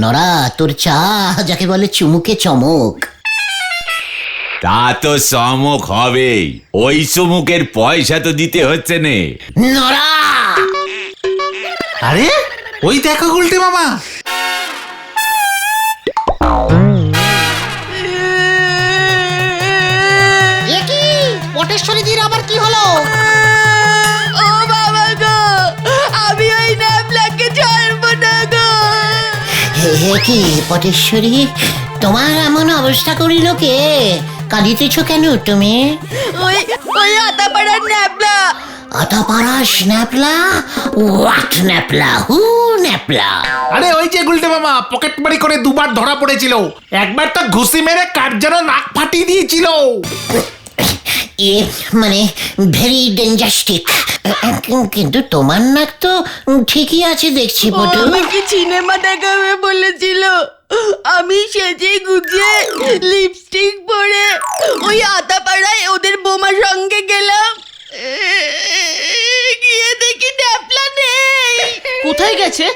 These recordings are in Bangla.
নরা, তোর চা যাকে বলে চুমুকে চমক। তা তো চমক হবেই, ওই চুমুকের পয়সা তো দিতে হচ্ছে নে। নরা, আরে ওই দেখো গুলটে মামা। পটেশ্বরীদির আবার কি হলো? ও বাবা গো, আমি ওই ন্যাপলাকে ছাড়বো না গো। হে কি পটেশ্বরী, তোমার এমন অবস্থা করিল কে? কাঁদিতেছ কেন তুমি? ওই ওই আতাপাড়ার ন্যাপলা। আতাপাড়া স্ন্যাপলা? হোয়াট ন্যাপলা? হু ন্যাপলা? আরে ওই যে গুলটে মামা পকেট মারি করে দুবার ধরা পড়েছিল, একবার তো ঘুষি মেরে কার যেন নাক ফাটিয়ে দিয়েছিল। মানে ভেরি ডেঞ্জাস্টিক। কিন্তু তোমার নাক তো ঠিকই আছে দেখছি পটু। আমাকে সিনেমা দেখাবে বলেছিল, আমি সেজে গুজে লিপস্টিক পরে ওই আতাপাড়ায় ওদের বোমার সঙ্গে গেলাম। গিয়ে দেখি ন্যাপলা নেই। কোথায় গেছে?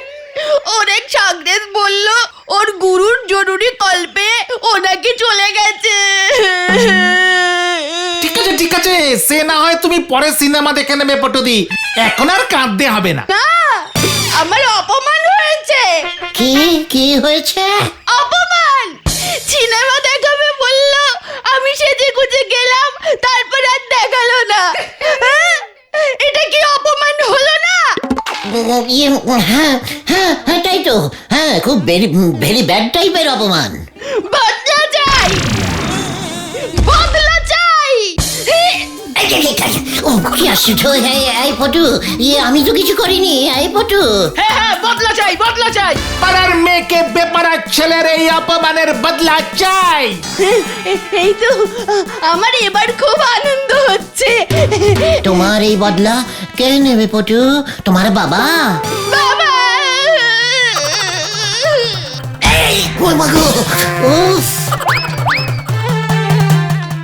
ওর এক সাগরেদ বলল ওর গুরুর জরুরি কল্পে ওনাকে চলে গেছে। ঠিক আছে, সে না হয় তুমি পরে সিনেমা দেখে নেবে পটুদি, এখন আর কাঁদতে হবে না। না, আমার অপমান হয়েছে। কি হয়েছে? অপমান। সিনেমা দেখাবে বলল, আমি সেজে গুজে গেলাম, তারপর আর দেখালো না। হ্যাঁ? এটা কি অপমান হলো না? হ্যাঁ হ্যাঁ হ্যাঁ, তাই তো। হ্যাঁ, খুব ভেরি ব্যাড টাইপের অপমান। বদলা চাই, বদলা চাই। ও কি আশ্চর্য! এই পটু, আমি তো কিছু করিনি। এই পটু, হ্যাঁ হ্যাঁ, বদলা চাই, বদলা চাই। পাড়ার মেয়েকে বেপাড়ার ছেলের এই অপমানের বদলা চাই। এই তো আমার এবার খুব আনন্দ হচ্ছে। তোমার এই বদলা কে নেবে পটু? তোমার বাবা? বাবা, ও মা গো! উফ!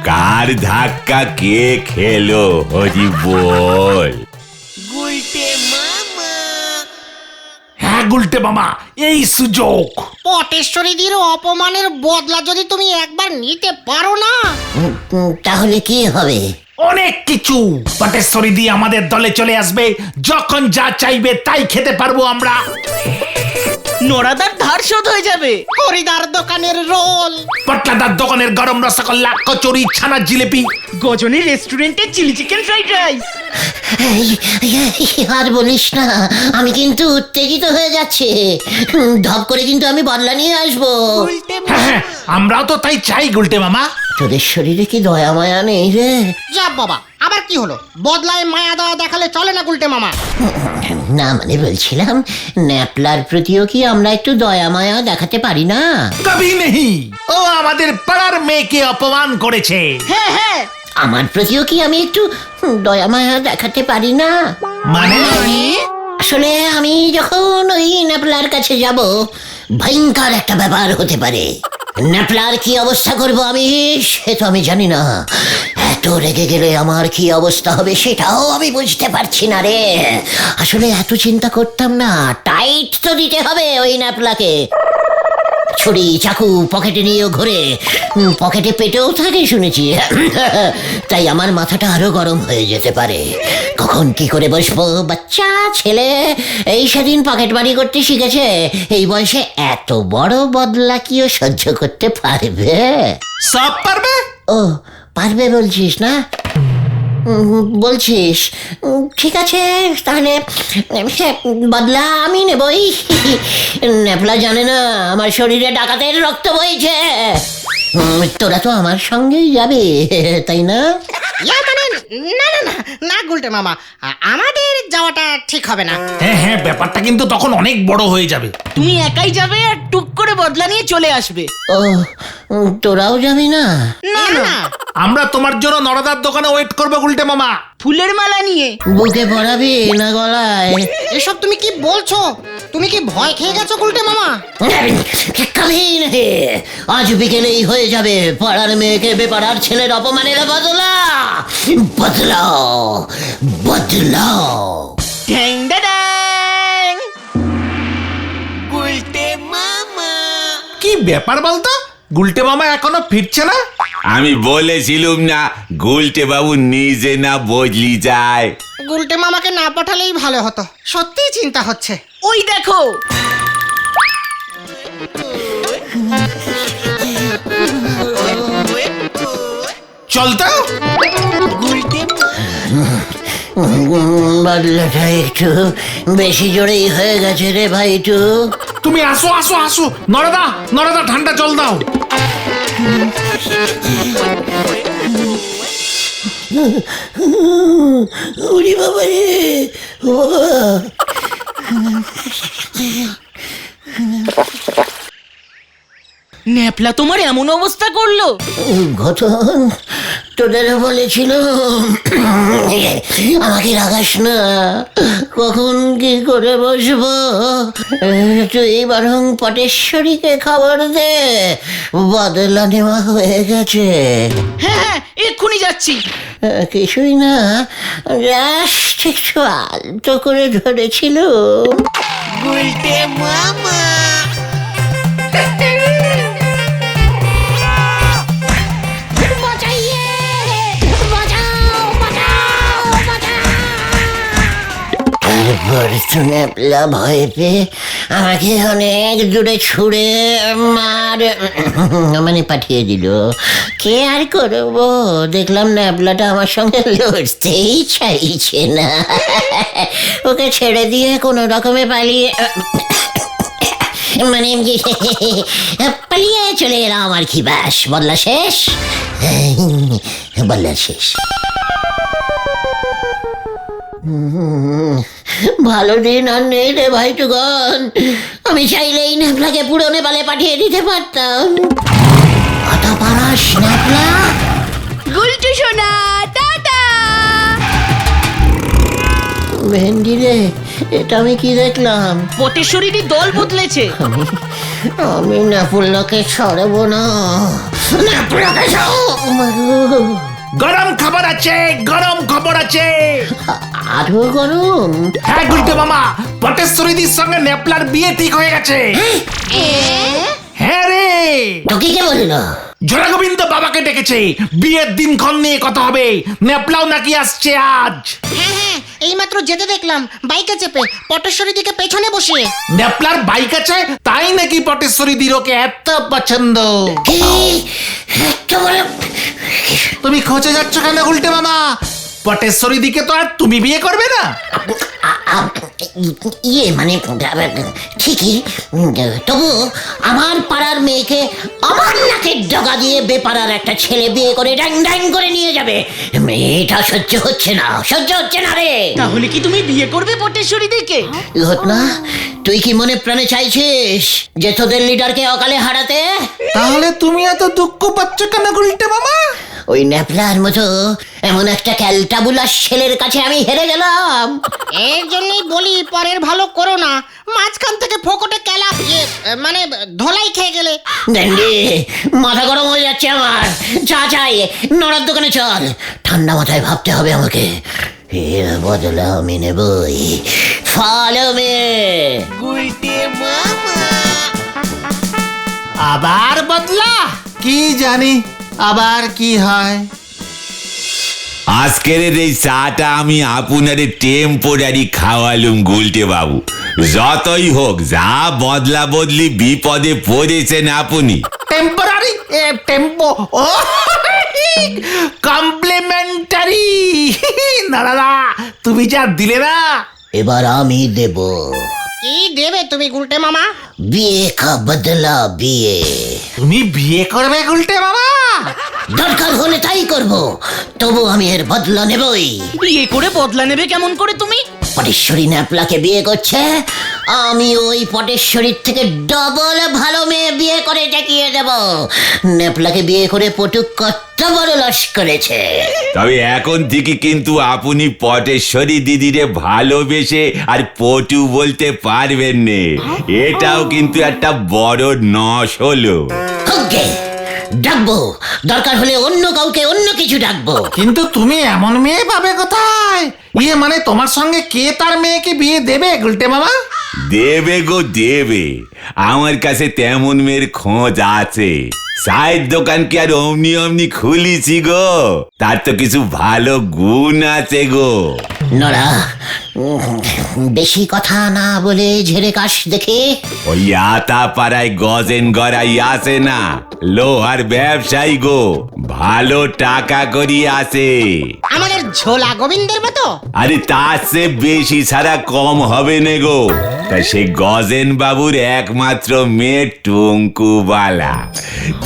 কার ধাক্কা কে খেলো হরি বল? হ্যাঁ গুলটে মামা, এই সুযোগ। পটেশ্বরীদির অপমানের বদলা যদি তুমি একবার নিতে পারো না, তাহলে কি হবে? অনেক কিছু। পটেশ্বরী দিয়ে আমাদের দলে চলে আসবে, যখন যা চাইবে তাই খেতে পারবো আমরা। নরাদার ধার শোধ হয়ে যাবে। হরিদার দোকানের রোল, পটলাদার দোকানের গরম রসগোল্লা, কচুরি, ছানার জিলিপি, গজনী রেস্টুরেন্টের চিলি চিকেন ফ্রাইড রাইস। আর বলিস না, আমি কিন্তু উত্তেজিত হয়ে যাচ্ছে। ধপ করে কিন্তু আমি বদলা নিয়ে আসবো। হ্যাঁ, আমরাও তো তাই চাই গুলটে মামা। তোদের শরীরে কি দয়া মায়া নেই রে? যা বাবা, আবার কি হলো? বদলায় মায়া দয়া দেখালে চলে না গুলটে মামা। না মানে বলছিলাম, ন্যাপলার প্রতিও কি আমরা একটু দয়া মায়া দেখাতে পারি না? কবি নেই, ও আমাদের পাড়ার মেয়েকে অপমান করেছে। হ্যাঁ হ্যাঁ, আমার প্রতিও কি আমি একটু দয়া মায়া দেখাতে পারি না? মানে আসলে আমি যখন ওই ন্যাপলার কাছে যাব, ভয়ঙ্কর একটা ব্যাপার হতে পারে। ন্যাপলার কি অবস্থা করব আমি, সে তো আমি জানি না। এত রেগে গেলে আমার কি অবস্থা হবে সেটাও আমি বুঝতে পারছি না রে। আসলে এত চিন্তা করতাম না। টাইট তো দিতে হবে ওই ন্যাপলাকে। ছুরি চাকু পকেটে নিয়েও ঘুরে, পকেটে পেটেও থাকে শুনেছি। তাই আমার মাথাটা আরো গরম হয়ে যেতে পারে। কখন কি করে বসবো? বাচ্চা ছেলে এই সেদিন পকেট মারি করতে শিখেছে, এই বয়সে এত বড় বদলা কিও সহ্য করতে পারবে? সব পারবে। ও, পারবে বলছিস না? বলছিস? ঠিক আছে, তাহলে সে বদলা আমি নেবই। ন্যাপলা জানে না আমার শরীরে ডাকাতের রক্ত বইছে। তোরা তো আমার সঙ্গেই যাবে, তাই না? মানে না না না না গুলটে মামা, আমাদের যাওয়াটা ঠিক হবে না। হ্যাঁ হ্যাঁ, ব্যাপারটা কিন্তু তখন অনেক বড় হয়ে যাবে। তুমি একাই যাবে আর টুক করে বদলা নিয়ে চলে আসবে। ও, তোরাও যাবি না? না না, আমরা তোমার জন্য নরদার দোকানে ওয়েট করবো গুলটে মামা। ফুলের মালা নিয়ে। বুকে পড়াবি না গলায়? এসব তুমি কি বলছো? তুমি কি ভয় খেয়ে গেছো গুলটে মামা? কবি নেই, আজ বিকেলেই হয়ে যাবে পাড়ার মেয়েকে বেপাড়ার ছেলের অপমানের বদলা। বদলাও, বদলাও। ঢ্যাং ড্যাং। গুলটে মামা। ব্যাপার বলতো, গুলটে মামা এখনো ফিরছে না? আমি বলেছিলুম না গুলটে বাবু নিজে না বদলি যায়। গুলটে মামাকে না পাঠালেই ভালো হতো, সত্যিই চিন্তা হচ্ছে। ওই দেখো, চল তো। বদলাটা একটু বেশি জোরেই হয়ে গেছে রে ভাইটু। তুমি আসো আসো আসো, নরদা নরদা ঠান্ডা জল দাও। উরি বাবা রে, ও বাবা। ন্যাপলা তোমার এমন অবস্থা করলো? ঘটন তোদেরও বলেছিল আমাকে রাগাস না, কখন কি করে বসবো। তুই বরং পটেশ্বরীকে খবর দে, বদলা নেওয়া হয়ে গেছে। হ্যাঁ হ্যাঁ, এক্ষুনি যাচ্ছি। কিছুই না, জাস্ট একটু আলতো করে ধরেছিল। তারপর ন্যাপলা ভয় পেয়ে আমাকে অনেক দূরে ছুড়ে মানে পাঠিয়ে দিল। কে আর করবো, দেখলাম ন্যাপলাটা আমার সঙ্গে লড়তেই চাইছে না। ওকে ছেড়ে দিয়ে কোনো রকমে পালিয়ে মানে পালিয়ে চলে এলাম আর কি। ব্যাস, বদলা শেষ, বদলা শেষ। ভালো দিন আর নেই রে ভাইটুগন, আমি চাইলেই ন্যাপলাকে পুরো নেপালে পাঠিয়ে দিতে পারতাম। কথা পারাস ন্যাপলা? গুলটু সোনা, টাটা। ভেন্ডি রে, এটা আমি কি দেখলাম? পটেশ্বরীরই দল বদলেছে। আমি ন্যাপলাকে ছাড়বো না, ন্যাপলাকে ছাড়বো। গরম খবর আছে, গরম খবর আছে। আরো গরম? হ্যাঁ গুলটে মামা, পটেশ্বরীদির সঙ্গে ন্যাপলার বিয়ে ঠিক হয়ে গেছে। হ্যাঁ রে, তোকে কে বললো? জোড়া গোবিন্দ বাবাকে ডেকেছে, বিয়ের দিনক্ষণ নিয়ে কথা হবে। ন্যাপলাও নাকি আসছে আজ। হ্যাঁ হ্যাঁ, এইমাত্র যেতে দেখলাম বাইকে চেপে, পটেশ্বরী দিকে পেছনে বসিয়ে। ন্যাপলার বাইক আছে, তাই নাকি পটেশ্বরীদির ওকে এত পছন্দ। কি এত বড়? তুমি খোঁজে যাচ্ছ কেন গুলটে মামা? পটেশ্বরীদিকে তো আর তুমি বিয়ে করবে না? ইয়ে মানে ঠিকই, তবু আমার পাড়ার মেয়েকে আমার নাকের ডগা দিয়ে বেপাড়ার একটা ছেলে বিয়ে করে ড্যাং ড্যাং করে নিয়ে যাবে, এটা সহ্য হচ্ছে না, সহ্য হচ্ছে না রে। তাহলে কি তুমি বিয়ে করবে পটেশ্বরী দিকে? ঘটনা, তুই কি মনে প্রাণে চাইছিস যে তোদের লিডারকে অকালে হারাতে? তাহলে তুমি এত দুঃখ পাচ্ছ কেন গুলটে মামা? ওই ন্যাপলার মতো এমন একটা ক্যালটাবুলাস ছেলের কাছে আমি হেরে গেলাম। এর জন্যই বলি পরের ভালো করো না, মাঝখান থেকে ফোকটে কেলা মানে ধোলাই খেয়ে গেলে। ড্যান্ডি, মাথা গরম হয়ে যাচ্ছে আমার। চা চাই, নড়ার দোকানে চল। ঠান্ডা মাথায় ভাবতে হবে আমাকে। এর বদলা আমি নেবই। ফলো মে। আবার বদলা? কি জানি আবার কি হয়। আজকের এই চাটা আমি আপনারে টেম্পোরারি খাওয়ালুম গুলটে বাবু। যতই হোক, যা বদলা বদলি বিপদে পড়েছেন আপনি। টেম্পোরারি টেম্পো ও কমপ্লিমেন্টারি। না দাদা, তুমি যা দিলে না। এবার আমি দেব। কি দেবে তুমি গুলটে মামা? বিয়ে কা বদলা বিয়ে। তুমি বিয়ে করবে গুলটে মামা? দরকার হলে তাই করব, তবু আমি এর বদলা নেবই। বিয়ে করে বদলা নেবে কেমন করে তুমি? পটেশ্বরী ন্যাপলাকে বিয়ে করছে, আমি ওই পটেশ্বরীর থেকে ডবল ভালো মেয়ে বিয়ে করে দেখিয়ে দেব। ন্যাপলাকে বিয়ে করে পটু কত বড় লস করেছে। তবে এখন থেকে কিন্তু আপনি পটেশ্বরী দিদিরে ভালোবেসে আর পটু বলতে পারবেন নে। এটাও কিন্তু একটা বড় নস হলো। ওকে, ডাকবো, দরকার হলে অন্য কাউকে অন্য কিছু ডাকবো। কিন্তু তুমি এমন মেয়ে পাবে কোথায়? ইয়ে মানে তোমার সঙ্গে কে তার মেয়েকে বিয়ে দেবে গুলটে মামা? দেবে গো দেবে, আমার কাছে তেমন মেয়ের খোঁজ আছে। চায়ের দোকান কি আর অমনি অমনি খুলিছি গো, তার তো কিছু ভালো গুণ আছে গো। নড়া, বেশি কথা না বলে ঝেড়ে কাশ দেখে। ওই আতা পাড়ায় গজেন গড়াই আছে না, লোহার ব্যবসায়ী গো, ভালো টাকা করি আছে। আমাদের ঝোলা গোবিন্দের মতো? আরে তার চেয়ে বেশি ছাড়া কম হবে না গো। তা সে গজেন বাবুর একমাত্র মেয়ে টুঙ্কুবালা,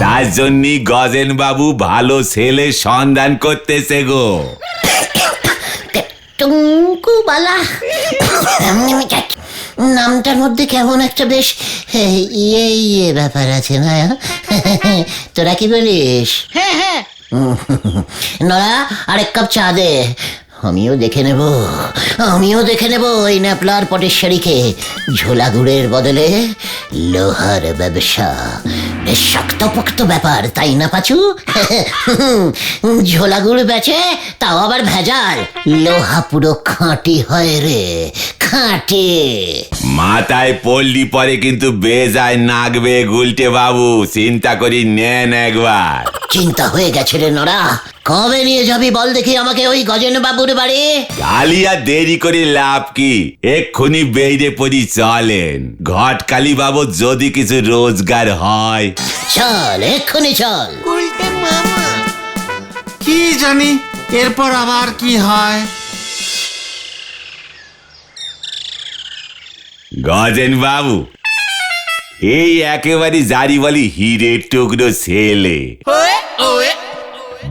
তার জন্যই গজেন বাবু ভালো ছেলে সন্ধান করতেছে গো। টুঙ্কুবালা নামটার মধ্যে কেমন একটা বেশ ইয়ে ব্যাপার আছে না? তোরা কি বলিস? হ্যাঁ হ্যাঁ। নড়া, আরেক কাপ চা দে। আমিও দেখে নেব ওই ন্যাপলার পটেশ্বরীকে। ঝোলা গুড়ের বদলে লোহার ব্যবসা, বেশ শক্তপোক্ত ব্যাপার, তাই না পাচু? ঝোলা গুড় বেচে, তাও আবার ভেজাল। লোহা পুরো খাঁটি হয় রে, খাঁটি। মাথায় পড়লি পরে কিন্তু বেজায় নাগবে গুলটে বাবু, চিন্তা করি নেন একবার। চিন্তা হয়ে গেছে রে নড়া। কবে নিয়ে যাবি বল দেখি আমাকে ওই গজেন বাবুর বাড়ি? কালিয়া দেরি করে লাভ কি, এক্ষুনি বেরিয়ে পড়ি চলেন। ঘটকালি বাবু যদি কিছু রোজগার হয়। চল, এক্ষুনি চল। কি জানি এরপর আবার কি হয়। গজেন বাবু, এই একেবারে জারি বলি হিরের টুকরো ছেলে।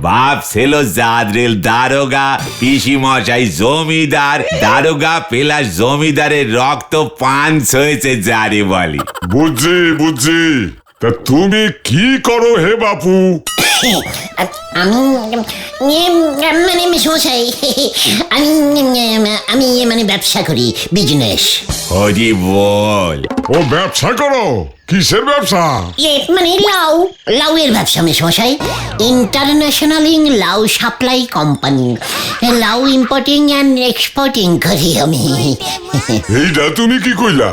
বাপ ছিল জাদরেল দারোগা, পিসি মশাই জমিদার, দারোগা প্লাস জমিদারের রক্ত পাঞ্চ হয়েছে জারি বলি। বুঝছি। তা তুমি কি করো হে বাপু? আমি মানে মশাই, আমি মানে ব্যবসা করি, বিজনেস। হরি বল। ও ব্যবসা করো? কিসের ব্যবসা? মানে লাউয়ের ব্যবসা মশাই। ইন্টারন্যাশনাল লাউ সাপ্লাই কোম্পানি। লাউ ইম্পোর্টিং অ্যান্ড এক্সপোর্টিং করি আমি। এইটা তুমি কি কইলা?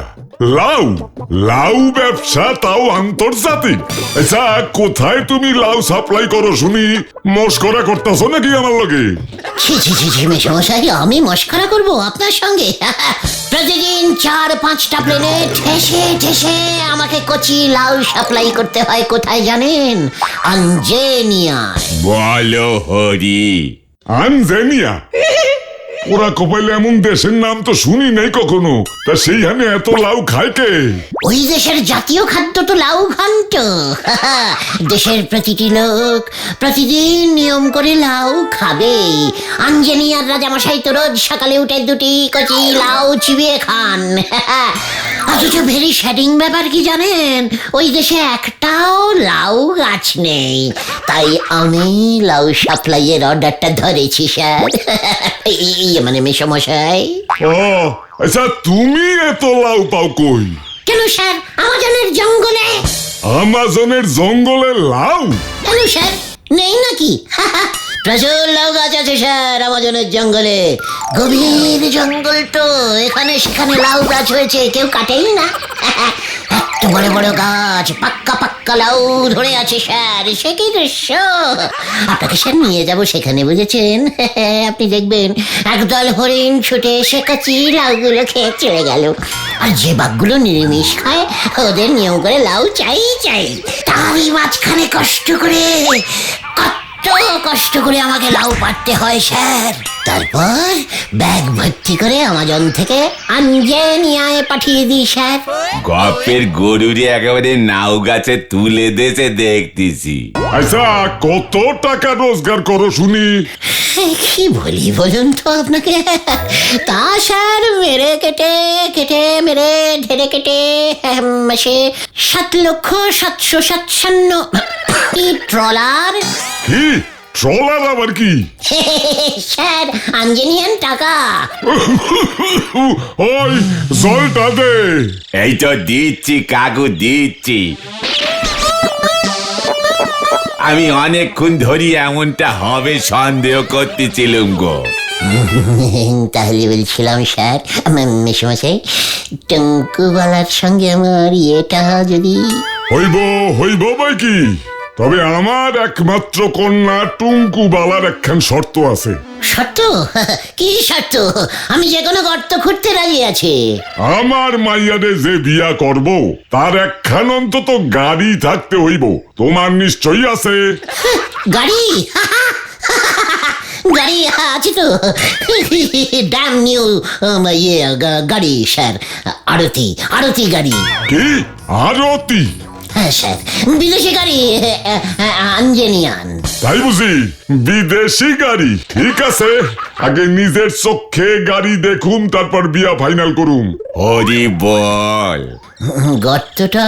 লাউ ব্যবসা, তাও আন্তর্জাতিক? আচ্ছা, কোথায় তুমি লাউ সাপ্লাই করো শুনি? মস্করা করতেছো নাকি আমার লগে? ছি মশাই, আমি মস্করা করব আপনার সঙ্গে? প্রতিদিন 4-5টা প্লেনে ঠেসে আমাকে কচি লাউ সাপ্লাই করতে হয়। কোথায় জানেন? আঞ্জেনিয়া। বলো হরি। আনজেনিয়া? ওরা কপাইলে এমন দেশের নাম তো শুনি নাই কখনো। তা সেইখানে এত লাউ খায় কে? ওই দেশের জাতীয় খাদ্য তো লাউ ঘন্ট। দেশের প্রতিটি লোক প্রতিদিন নিয়ম করে লাউ খাবেই। আঞ্জেনিয়ার রাজামশাই তো রোজ সকালে উঠে 2টি কচি লাউ চিবিয়ে খান। অথচ ভেরি শ্যাডিং ব্যাপার কি জানেন? ওই দেশে একটাও লাউ গাছ নেই। তাই আমি লাউ সাপ্লাইয়ের অর্ডারটা ধরেছি স্যার। মানে মেসমশাই। ও আচ্ছা, তুমি এত লাউ পাও কই? কেন স্যার, আমাজনের জঙ্গলে। আমাজনের জঙ্গলে লাউ? কেন স্যার, নেই নাকি? প্রচুর লাউ গাছ আছে স্যার আমাজনের জঙ্গলে। গভীর জঙ্গল তো, এখানে সেখানে লাউ গাছ হয়েছে, কেউ কাটেই না। এত বড় বড় গাছ, পাক্কা লাউ ধরে আছে স্যার। সে কি দৃশ্য! আপনাকে স্যার নিয়ে যাব সেখানে, বুঝেছেন? আপনি দেখবেন একদল হরিণ ছুটে এসে কচি লাউগুলো খেয়ে চলে গেল। আর যে বাঘগুলো নিরামিষ খায়, ওদের নিয়ম করে লাউ চাই। তারই মাঝখানে কষ্ট করে আমাকে লাউ পাড়তে হয় স্যার। তারপর ব্যাগ ভর্তি করে আমাজন থেকে আঞ্জেনিয়ায় পাঠিয়ে দিই স্যার। গপের গরুরে একেবারে নাও গাছে তুলে দেছে দেখতেছি। আচ্ছা, কত টাকা রোজগার করো শুনি? কি বলি বলুন তো আপনাকে? তা স্যার মেরে কেটে ঢেরে কেটে মাসে 7,757,000 ট্রলার। কি ট্রলার আবার কি? স্যার, আঞ্জেনিয়ান টাকা। ওই জলটা দে। এই তো দিচ্ছি কাকু, দিচ্ছি। আমি অনেকক্ষণ ধরি এমনটা হবে সন্দেহ করতেছিলাম গো। তাহলে বলছিলাম স্যার, মেশমশাই, টঙ্কুবালার সঙ্গে আমার ইয়েটা যদি... হইব হইব বই কি, তবে আমার একমাত্র কন্যা টুঙ্কু বালার একখান শর্ত আছে। শর্ত? কি শর্ত? আমি যে কোনো গর্ত খুঁড়তে রাজি আছি। আমার মাইয়ারে যে বিয়া করব তার একখান অন্তত গাড়ি থাকতে হইব। তোমার নিশ্চয়ই আছে। গাড়ি? গাড়ি আছে তো, ড্যাম নিউ ইয়ে গাড়ি স্যার, আরতি গাড়ি। কি আরতি? হ্যাঁ স্যার, বিদেশি গাড়ি, আঞ্জেনিয়ান। তাই বুঝি? বিদেশি গাড়ি? ঠিক আছে, আগে নিজের চোখে গাড়ি দেখুম, তারপর বিয়া ফাইনাল করুম। হরি বল। গর্তটা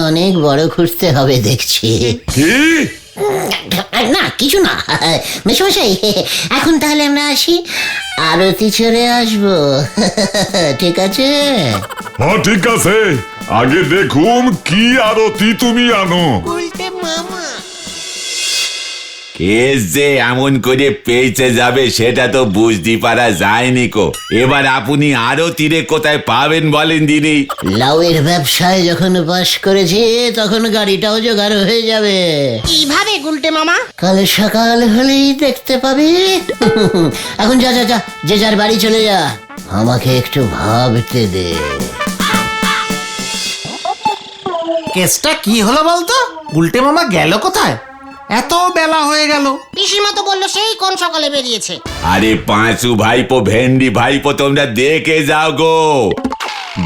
অনেক বড় খুঁজতে হবে দেখছি। কি? না কিছু না মেশমশাই, এখন তাহলে আমরা আসি, আরতি চড়ে আসবো। ঠিক আছে? হ্যাঁ ঠিক আছে, আগে দেখুম কি আরতি তুমি আনো। কেস যে এমন করে পেয়েছে যাবে সেটা তো বুঝতে পারা যায়নি কো। এবার আপনি আরো তীরে কোথায় পাবেন বলেন দিদি? লাউয়ের ব্যবসায় যখন বাস করেছি তখন গাড়িটাও জোগাড় হয়ে যাবে। কিভাবে গুলটে মামা? কাল সকাল হলেই দেখতে পাবি। এখন যা যা যা, যে যার বাড়ি চলে যা, আমাকে একটু ভাবতে দে। কেসটা কি হলো বলতো? গুলটে মামা গেল কোথায়? এত বেলা হয়ে গেল। পিসিমা তো বললো সেই কোন সকালে বেরিয়েছে। আরে পাঁচু ভাইপো, ভেন্ডি ভাইপো, তোমরা দেখে যাও গো।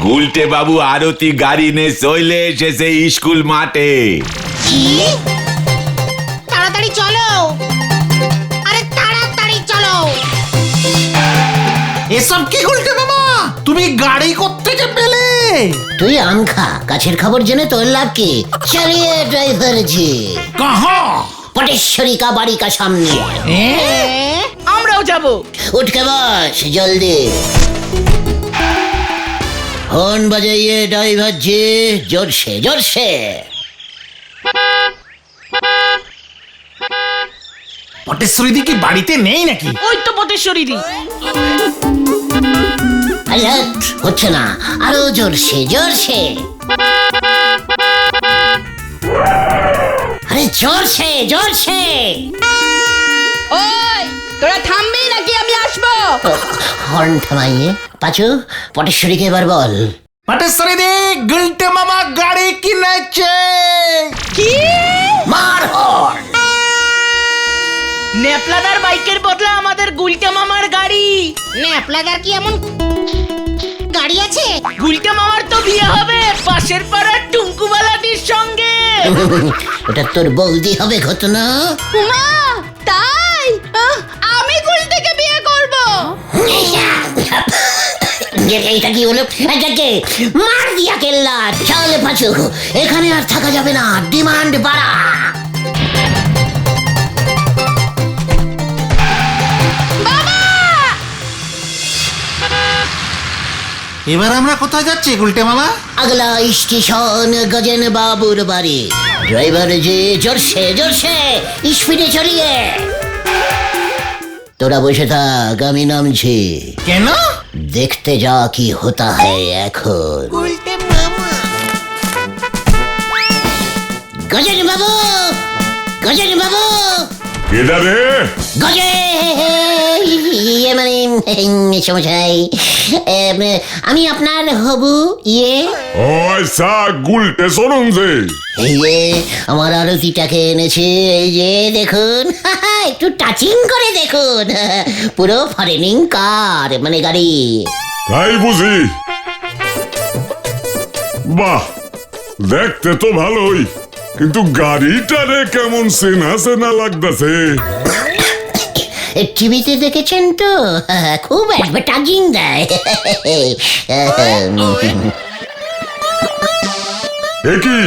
গুলটে বাবু আরতি গাড়ি নিয়ে চলে এসেছে স্কুল মাঠে। কি? তাড়াতাড়ি চলো, আরে তাড়াতাড়ি চলো। এসব কি গুলটে মামা? তুমি গাড়ি কোত্থেকে পেলে? তুই আম খা, গাছের খবর জেনে তোর লাভ কি? চলিয়ে ড্রাইভার জি, কাহা? পটেশ্বরী কা বাড়ি কা সামনে। আমরাও যাব। उठ के बस जल्दी। हॉर्न बजाइए ड्राइवर जी, जोर से जोर से। পটেশ্বরী দি কি বাড়িতে নেই নাকি? ওই তো পটেশ্বরী দি। अरे হচ্ছে না, আরো জোর সে জোর সে। আরে জোর সে জোর সে। ওই তোরা থামবি নাকি আমি আসবো? হর্ন থামাইয়ে পাচু, পটেশ্বরীকে এবার বল। পটেশ্বরী দি, গুলটে মামা গাড়ি কিনেছে। কি? মার হর্ন। নেপলাদার বাইকের বদলে আমাদের গুলটে মামার গাড়ি। ন্যাপলাদার কি এমন গাড়ি আছে? গুলটে মামার তো বিয়ে হবে পাশের পাড়ার টুঙ্কুবালাটির সঙ্গে। ওটা তোর বৌদি হবে ঘটনা। মা তাই? আমি গুলটেকে বিয়ে করব। এটা কি হলো? এটাকে মার দিয়া কেল্লা। চল পাচু, এখানে আর থাকা যাবে না, ডিমান্ড বাড়া। এবার আমরা কোথায় যাচ্ছি গুলটে মামা? अगला स्टेशन गजन बाबूर बाड़ी। ड्राइवर जी जोर से स्पीडे चलिए। তোরা বসে থাক, আমি নামছি। কেন? দেখতে যা কি হতা है এখন। গজেন বাবু, গজেন বাবু, কেডা রে? গজে ইয়ে মানে সমস্যাই, আমি আপনার হবু ইয়ে। ও আচ্ছা, গুলটে শোনুন যে। এই যে আমার আরতিটাকে এনেছে, এই যে দেখুন, একটু টাচিং করে দেখুন, পুরো ফরেনিং কার মানে গাড়ি। তাই বুঝি? বাহ, দেখতে তো ভালোই, কিন্তু গাড়িটারে কেমন চেনা চেনা লাগতেছে। টিভিতে দেখেছেন তো, খুব অ্যাডভার্টাইজিং দেয়। কি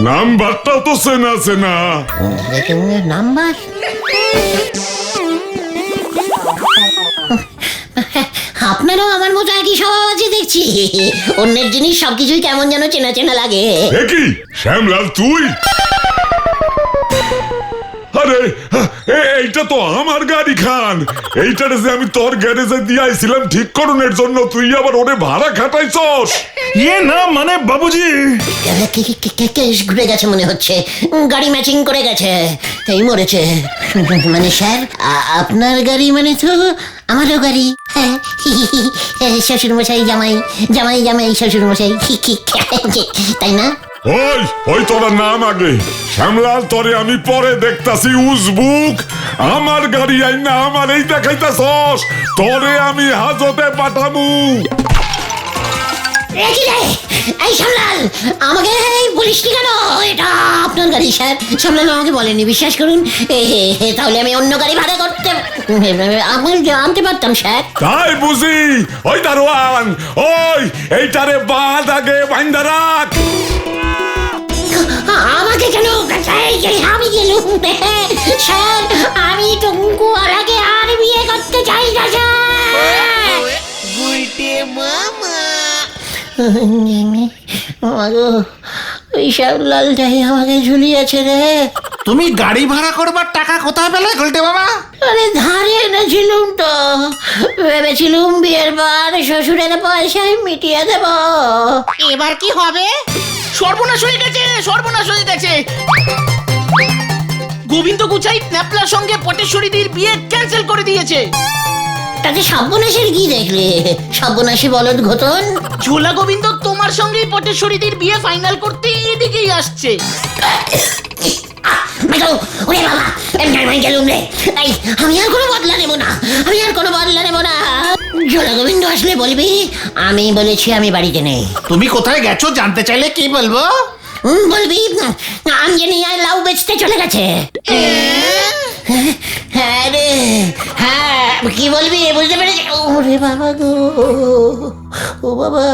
নাম্বারটাও তো চেনা চেনা। নাম্বার? আপনারও আমার মতো একই স্বভাব আছে দেখছি, অন্যের জিনিস সবকিছুই কেমন যেন চেনা চেনা লাগে। কি শ্যামলাল তুই? আরে এইটা তো আমার গাড়ি খান, এইটারে যে আমি তোর গ্যারেজে দিয়ে আইছিলাম ঠিক করণের জন্য, তুই আবার ওরে ভাড়া খাটাইছস। ইয়ে না মানে বাবুজি, কেস ঘুরে গেছে মনে হচ্ছে, গাড়ি ম্যাচিং করে গেছে, এই মরেছে। মানে স্যার আপনার গাড়ি মানে তো আমারও গাড়ি। হ্যাঁ, শ্বশুর মশাই জামাই, জামাই জামাই শ্বশুর মশাই, তাই না? ওই ওই তোরা নাম আগে, শ্যামলাল তোরে আমি পরে দেখতাছি উজবুক। আমার গাড়ি আই না আমার এই দেখাইতাছস, তোরে আমি হাজতে পাঠামু। এই সামলাল, আমাকে বলিসনি কেন এটা আপনার গাড়ি? স্যার সামলাল আমাকে বলেনি, বিশ্বাস করুন। তাহলে আমি অন্য গাড়ি ভাড়া করতে আমি আনতে পারতাম স্যার। তাই বুঝি? ওই দারোয়ান, ওই এইটারে বাদ আগে বাইন্দা রাখ। আমাকে কেন? আমি গেলুম স্যার, আমি টুঙ্কু আর আগে আর বিয়ে করতে চাই না স্যার। ওই শ্যামলালটাই আমাকে ঝুলিয়েছে রে। তুমি গাড়ি ভাড়া করবার টাকা কোথায় পেলে গুলটে মামা? আরে ধারে এনেছিলুম তো, ভেবেছিলুম বিয়ের পর শ্বশুরের পয়সায় মিটিয়ে দেব। এবার কি হবে? সর্বনাশ হয়ে গেছে, সর্বনাশ হয়ে গেছে। গোবিন্দ গুচাই ন্যাপলার সঙ্গে পটেশ্বরীদের বিয়ে ক্যান্সেল করে দিয়েছে। তাতে সর্বনাশের কি দেখলে? সর্বনাশী বলদ ঘটন। ঝোলা গোবিন্দ তোমার সঙ্গেই পটেশ্বরীদের বিয়ে ফাইনাল করতে এদিকেই আসছে। ওরে বাবা, গেলুম রে। আমি আর কোনো বদলা নেবো না, আমি আর কোনো বদলা নেবো না। ঝোলা গোবিন্দ আসলে বলবি আমি বলেছি আমি বাড়িতে নেই। তুমি কোথায় গেছো জানতে চাইলে কি বলবো? বলবি আঞ্জনি আর লাউ বেচতে চলে গেছে। হ্যাঁ রে, হ্যাঁ কি বলবি বুঝতে পেরেছি। ওরে বাবা গো, ও বাবা।